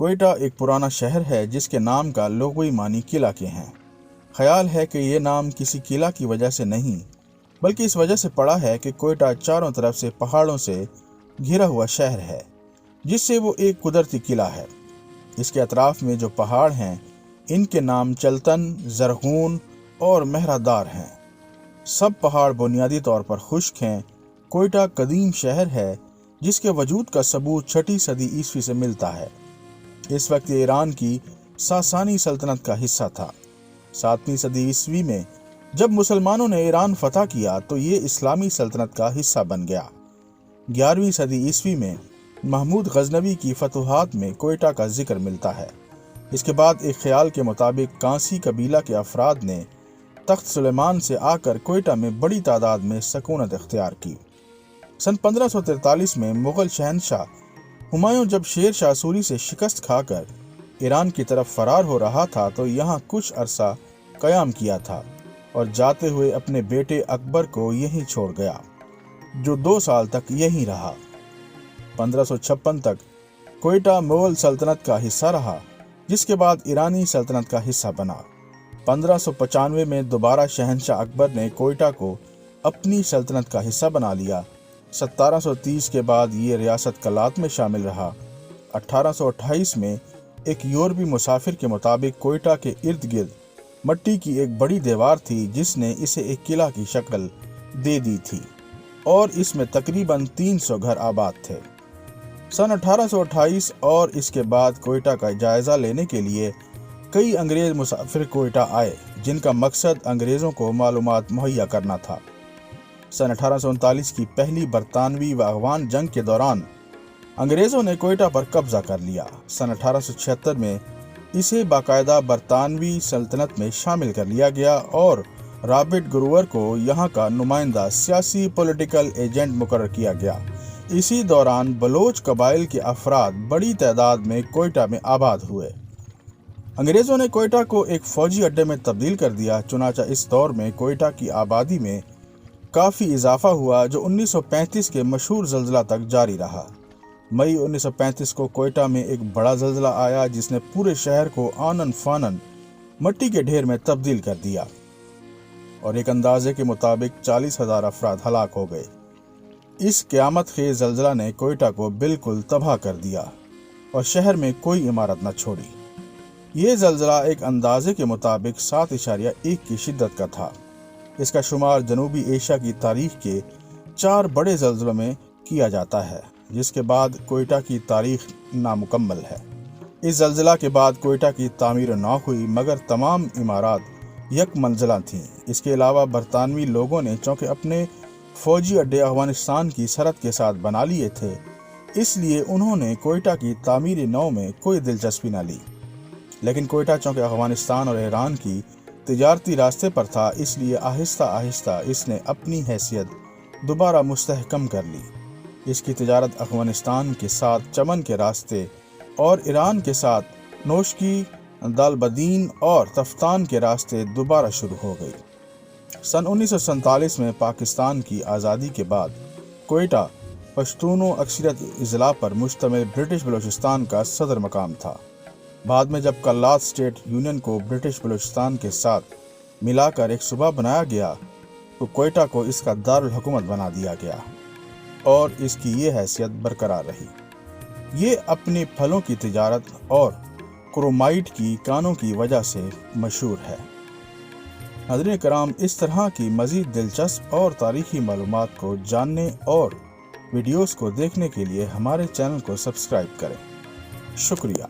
कोयटा एक पुराना शहर है जिसके नाम का लुग़वी मानी किला के हैं। ख्याल है कि ये नाम किसी किला की वजह से नहीं, बल्कि इस वजह से पड़ा है कि कोयटा चारों तरफ से पहाड़ों से घिरा हुआ शहर है, जिससे वो एक कुदरती किला है। इसके अतराफ में जो पहाड़ हैं, इनके नाम चलतन, जरगून और महरादार हैं। सब पहाड़ बुनियादी तौर पर खुश्क हैं। कोयटा कदीम शहर है जिसके वजूद का सबूत 6वीं सदी ईस्वी से मिलता है। इस वक्त ये ईरान की सासानी सल्तनत का हिस्सा था। 7वीं सदी ईस्वी में जब मुसलमानों ने ईरान फतह किया तो ये इस्लामी सल्तनत का हिस्सा बन गया। 11वीं सदी ईस्वी में महमूद गजनवी की फतुहात में कोयटा का जिक्र मिलता है। इसके बाद एक ख्याल के मुताबिक कांसी कबीला के अफराद ने तख्त सुलेमान से आकर कोयटा में बड़ी तादाद में सकूनत इख्तियार की। सन 1543 में मुगल शहनशाह हुमायूं जब शेर शाह सूरी से शिकस्त खाकर ईरान की तरफ फरार हो रहा था तो यहाँ कुछ अरसा कयाम किया था और जाते हुए अपने बेटे अकबर को यहीं छोड़ गया, जो 2 साल तक यहीं रहा। 1556 तक कोयटा मुगल सल्तनत का हिस्सा रहा, जिसके बाद ईरानी सल्तनत का हिस्सा बना। 1595 में दोबारा शहनशाह अकबर ने कोयटा को अपनी सल्तनत का हिस्सा बना लिया। 1730 के बाद ये रियासत कलात में शामिल रहा। 1828 में एक यूरोपी मुसाफिर के मुताबिक कोयटा के इर्द गिर्द मट्टी की एक बड़ी दीवार थी जिसने इसे एक किला की शक्ल दे दी थी और इसमें तकरीबन 300 घर आबाद थे। सन 1828 और इसके बाद कोयटा का जायजा लेने के लिए कई अंग्रेज मुसाफिर कोयटा आए, जिनका मकसद अंग्रेजों को मालूमात मुहैया करना था। सन 1839 की पहली बरतानवी व अफगान जंग के दौरान अंग्रेजों ने कोयटा पर कब्जा कर लिया। सन 1876 में इसे बाकायदा बरतानवी सल्तनत में शामिल कर लिया गया और रॉबर्ट गुरुवर को यहाँ का नुमाइंदा सियासी पॉलिटिकल एजेंट मुकर्रर किया गया। इसी दौरान बलोच कबाइल के अफराद बड़ी तादाद में कोयटा में आबाद हुए। अंग्रेजों ने कोयटा को एक फौजी अड्डे में तब्दील कर दिया। चुनाचा इस दौर में कोयटा की आबादी में काफ़ी इजाफा हुआ, जो 1935 के मशहूर ज़ल्ज़ला तक जारी रहा। मई 1935 को कोयटा में एक बड़ा ज़ल्ज़ला आया जिसने पूरे शहर को आनन फानन मट्टी के ढेर में तब्दील कर दिया और एक अंदाजे के मुताबिक 40,000 अफराद हलाक हो गए। इस क़यामत खेज़ ज़ल्ज़ला ने कोयटा को बिल्कुल तबाह कर दिया और शहर में कोई इमारत न छोड़ी। ये ज़ल्ज़ला एक अंदाजे के मुताबिक 7.1 की शिद्दत का था। इसका शुमार जनूबी एशिया की तारीख के 4 बड़े ज़ल्ज़लों में किया जाता है, जिसके बाद कोयटा की तारीख नामुकम्मल है। इस ज़ल्ज़ला के बाद कोयटा की तामीर न हुई, मगर तमाम इमारत यक मंजिला थीं। इसके अलावा बरतानवी लोगों ने चूँकि अपने फ़ौजी अड्डे अफ़गानिस्तान की सरहद के साथ बना लिए थे, इसलिए उन्होंने कोयटा की तामीर नौ में कोई दिलचस्पी न ली। लेकिन कोयटा चूँकि अफ़गानिस्तान और ईरान की तिजारती रास्ते पर था, इसलिए आहिस्ता आहिस्ता इसने अपनी हैसियत दोबारा मुस्तहकम कर ली। इसकी तिजारत अफ़गानिस्तान के साथ चमन के रास्ते और ईरान के साथ नोशकी, दालबदीन और तफ्तान के रास्ते दोबारा शुरू हो गई। सन 1947 में पाकिस्तान की आज़ादी के बाद कोयटा पश्तूनों अक्सरियत इज़ला पर मुश्तमिल ब्रिटिश बलूचिस्तान का सदर मकाम था। बाद में जब कल्लात स्टेट यूनियन को ब्रिटिश बलूचिस्तान के साथ मिलाकर एक सूबा बनाया गया तो कोयटा को इसका दारुल हुकूमत बना दिया गया और इसकी ये हैसियत बरकरार रही। ये अपने फलों की तिजारत और क्रोमाइट की कानों की वजह से मशहूर है। नाज़रीन कराम, इस तरह की मज़ीद दिलचस्प और तारीख़ी मालूमात को जानने और वीडियोस को देखने के लिए हमारे चैनल को सब्सक्राइब करें। शुक्रिया।